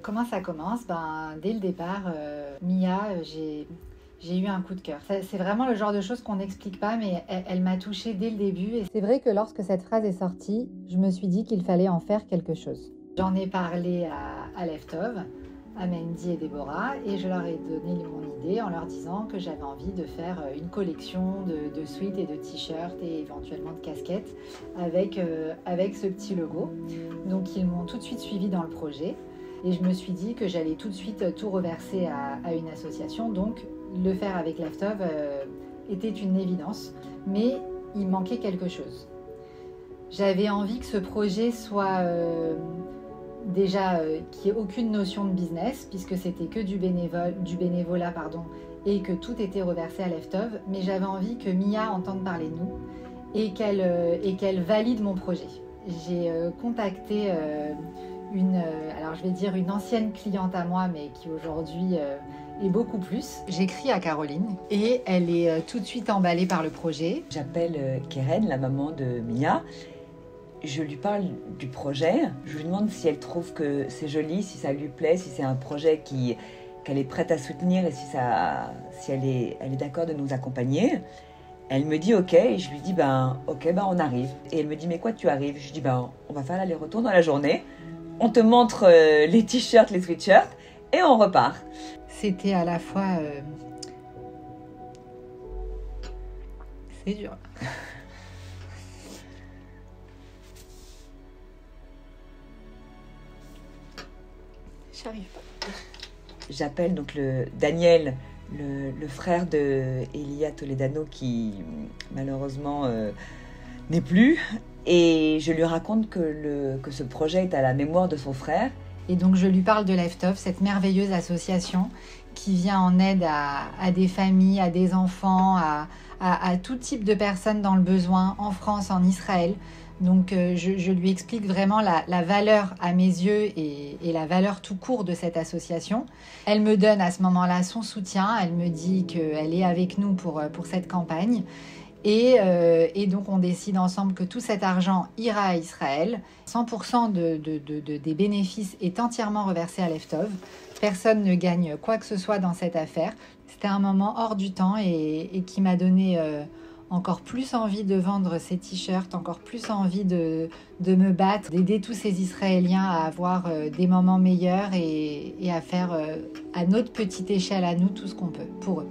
Comment ça commence? Dès le départ, Mia, j'ai eu un coup de cœur. C'est vraiment le genre de choses qu'on n'explique pas, mais elle m'a touchée dès le début. Et c'est vrai que lorsque cette phrase est sortie, je me suis dit qu'il fallait en faire quelque chose. J'en ai parlé à Leftov, à Mendy et Déborah, et je leur ai donné mon idée en leur disant que j'avais envie de faire une collection de sweats et de t-shirts et éventuellement de casquettes avec ce petit logo. Donc ils m'ont tout de suite suivi dans le projet. Et je me suis dit que j'allais tout de suite tout reverser à une association. Donc le faire avec Leftov était une évidence. Mais il manquait quelque chose. J'avais envie que ce projet soit qu'il n'y ait aucune notion de business, puisque c'était que du bénévolat, et que tout était reversé à Leftov. Mais j'avais envie que Mia entende parler de nous et qu'elle valide mon projet. J'ai contacté une ancienne cliente à moi, mais qui aujourd'hui est beaucoup plus. J'écris à Caroline et elle est tout de suite emballée par le projet. J'appelle Keren, la maman de Mia. Je lui parle du projet. Je lui demande si elle trouve que c'est joli, si ça lui plaît, si c'est un projet qu'elle est prête à soutenir et si elle est d'accord de nous accompagner. Elle me dit ok, et je lui dis ok, on arrive. Et elle me dit mais quoi tu arrives? Je dis on va faire l'aller-retour dans la journée. On te montre les t-shirts, les sweatshirts et on repart. C'était à la fois... C'est dur. J'arrive pas. J'appelle donc Daniel, le frère de Elia Toledano qui malheureusement n'est plus. Et je lui raconte que ce projet est à la mémoire de son frère. Et donc je lui parle de Leftov, cette merveilleuse association qui vient en aide à des familles, à des enfants, à tout type de personnes dans le besoin, en France, en Israël. Donc je lui explique vraiment la valeur à mes yeux et la valeur tout court de cette association. Elle me donne à ce moment-là son soutien, elle me dit qu'elle est avec nous pour cette campagne. Et donc on décide ensemble que tout cet argent ira à Israël. 100% des bénéfices est entièrement reversé à Leftov. Personne ne gagne quoi que ce soit dans cette affaire. C'était un moment hors du temps et qui m'a donné encore plus envie de vendre ces t-shirts, encore plus envie de me battre, d'aider tous ces Israéliens à avoir des moments meilleurs et à faire à notre petite échelle à nous tout ce qu'on peut pour eux.